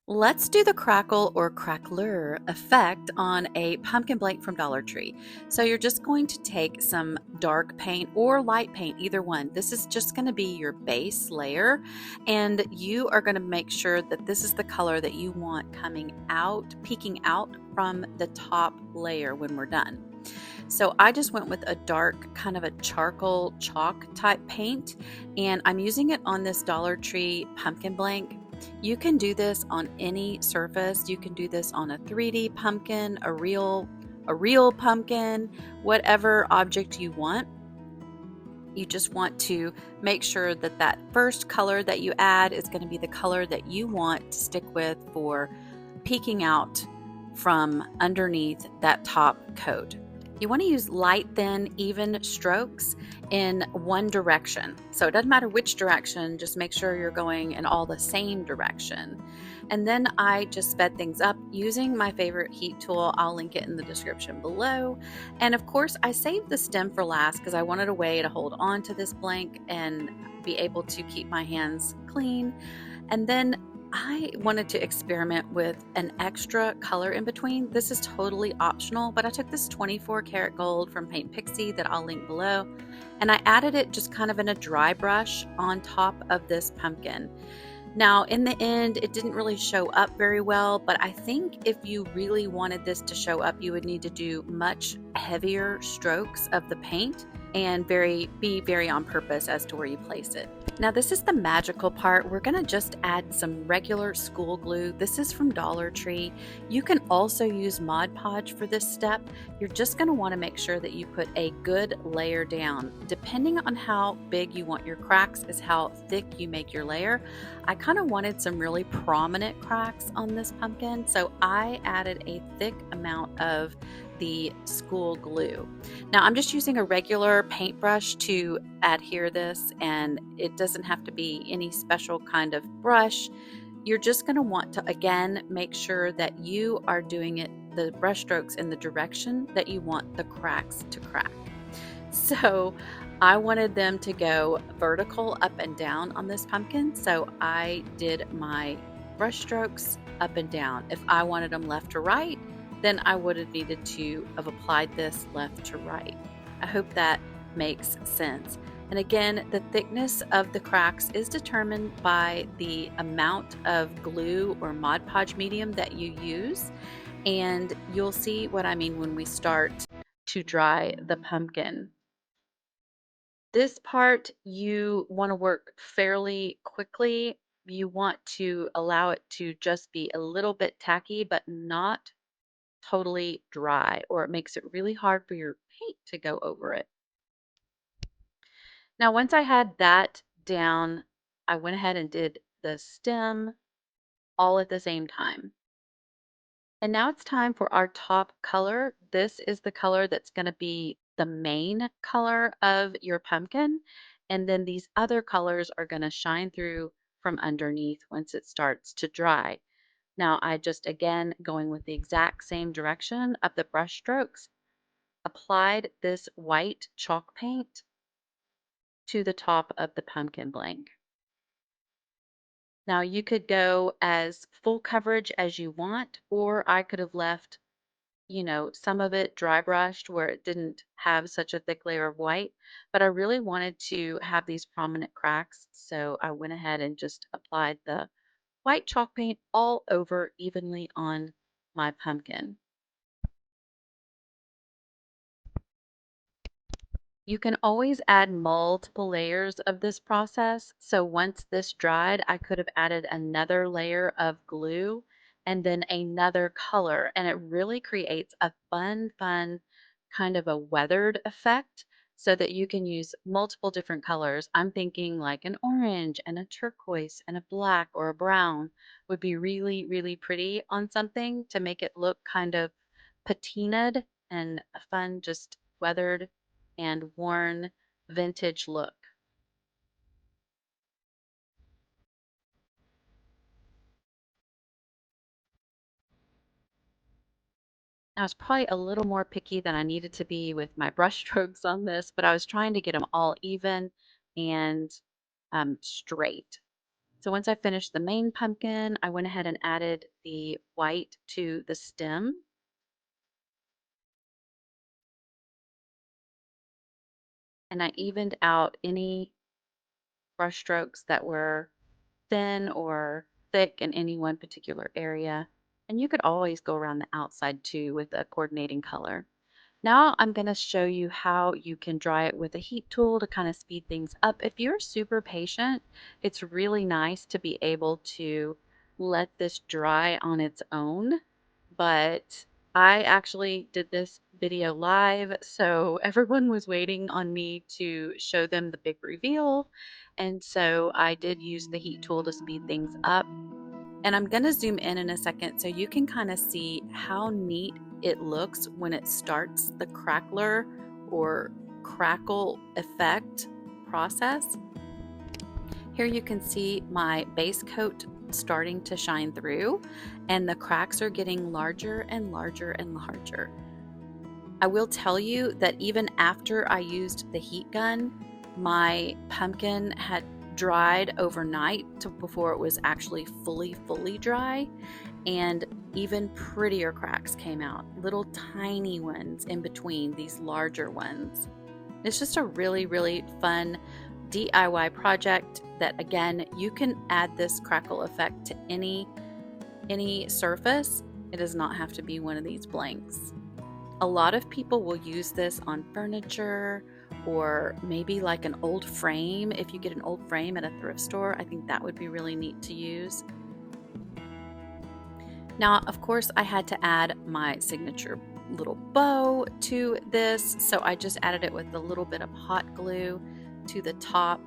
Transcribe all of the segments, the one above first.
Let's do the crackle or craquelure effect on a pumpkin blank from Dollar Tree. So you're just going to take some dark paint or light paint, either one. This is just going to be your base layer, and you are going to make sure that this is the color that you want coming out, peeking out from the top layer when we're done. So I just went with a dark kind of a charcoal chalk type paint, and I'm using it on this Dollar Tree pumpkin blank. You can do this on any surface. You can do this on a 3D pumpkin, a real pumpkin, whatever object you want. You just want to make sure that that first color that you add is going to be the color that you want to stick with for peeking out from underneath that top coat. You want to use light, thin, even strokes in one direction. So it doesn't matter which direction, just make sure you're going in all the same direction. And then I just sped things up using my favorite heat tool. I'll link it in the description below. And of course, I saved the stem for last because I wanted a way to hold on to this blank and be able to keep my hands clean. And then I wanted to experiment with an extra color in between. This is totally optional, but I took this 24 karat gold from Paint Pixie that I'll link below, and I added it just kind of in a dry brush on top of this pumpkin. Now, in the end, it didn't really show up very well, but I think if you really wanted this to show up, you would need to do much heavier strokes of the paint and be very on purpose as to where you place it. Now, this is the magical part. We're going to just add some regular school glue. This is from Dollar Tree. You can also use Mod Podge for this step. You're just going to want to make sure that you put a good layer down. Depending on how big you want your cracks is how thick you make your layer. I kind of wanted some really prominent cracks on this pumpkin, so I added a thick amount of the school glue. Now I'm just using a regular paintbrush to adhere this, and it doesn't have to be any special kind of brush. You're just going to want to again make sure that you are doing it, the brush strokes, in the direction that you want the cracks to crack. So I wanted them to go vertical up and down on this pumpkin, so I did my brush strokes up and down. If I wanted them left to right, then I would have needed to have applied this left to right. I hope that makes sense. And again, the thickness of the cracks is determined by the amount of glue or Mod Podge medium that you use. And you'll see what I mean when we start to dry the pumpkin. This part you want to work fairly quickly. You want to allow it to just be a little bit tacky, but not totally dry, or it makes it really hard for your paint to go over it. Now, once I had that down, I went ahead and did the stem all at the same time. And now it's time for our top color. This is the color that's going to be the main color of your pumpkin. And then these other colors are going to shine through from underneath once it starts to dry. Now I just, again, going with the exact same direction of the brush strokes, applied this white chalk paint to the top of the pumpkin blank. Now you could go as full coverage as you want, or I could have left, some of it dry brushed where it didn't have such a thick layer of white, but I really wanted to have these prominent cracks, so I went ahead and just applied the white chalk paint all over evenly on my pumpkin. You can always add multiple layers of this process. So once this dried, I could have added another layer of glue and then another color. And it really creates a fun kind of a weathered effect so that you can use multiple different colors. I'm thinking like an orange and a turquoise and a black or a brown would be really pretty on something to make it look kind of patinaed and a fun, just weathered and worn vintage look. I was probably a little more picky than I needed to be with my brush strokes on this, but I was trying to get them all even and straight. So once I finished the main pumpkin, I went ahead and added the white to the stem. And I evened out any brush strokes that were thin or thick in any one particular area. And you could always go around the outside too with a coordinating color. Now I'm going to show you how you can dry it with a heat tool to kind of speed things up. If you're super patient, it's really nice to be able to let this dry on its own. But I actually did this video live, so everyone was waiting on me to show them the big reveal. And so I did use the heat tool to speed things up. And I'm going to zoom in a second so you can kind of see how neat it looks when it starts the crackler or crackle effect process. Here you can see my base coat starting to shine through, and the cracks are getting larger and larger and larger. I will tell you that even after I used the heat gun, my pumpkin had dried overnight before it was actually fully dry, and even prettier cracks came out, little tiny ones in between these larger ones. It's just a really fun DIY project that, again, you can add this crackle effect to any surface. It does not have to be one of these blanks. A lot of people will use this on furniture or maybe like an old frame. If you get an old frame at a thrift store, I think that would be really neat to use. Now, of course, I had to add my signature little bow to this, so I just added it with a little bit of hot glue to the top.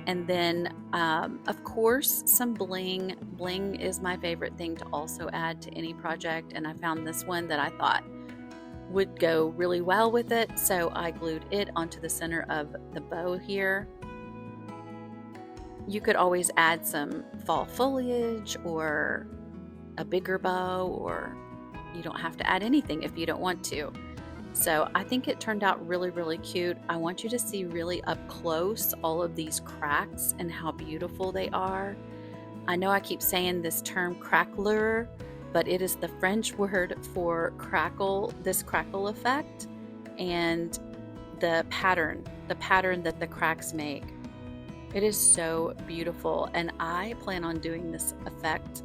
And then, of course, some bling. Bling is my favorite thing to also add to any project, and I found this one that I thought would go really well with it, so I glued it onto the center of the bow here. You could always add some fall foliage or a bigger bow, or you don't have to add anything if you don't want to. So I think it turned out really cute. I want you to see really up close all of these cracks and how beautiful they are. I know I keep saying this term craquelure, but it is the French word for crackle, this crackle effect, and the pattern that the cracks make. It is so beautiful, and I plan on doing this effect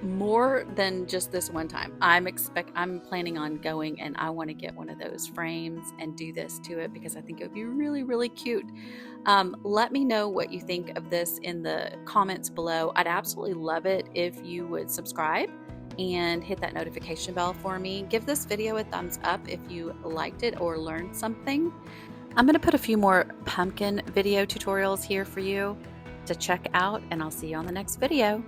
more than just this one time. I'm planning on going, and I want to get one of those frames and do this to it because I think it would be really cute. Let me know what you think of this in the comments below. I'd absolutely love it if you would subscribe and hit that notification bell for me. Give this video a thumbs up if you liked it or learned something. I'm going to put a few more pumpkin video tutorials here for you to check out, and I'll see you on the next video.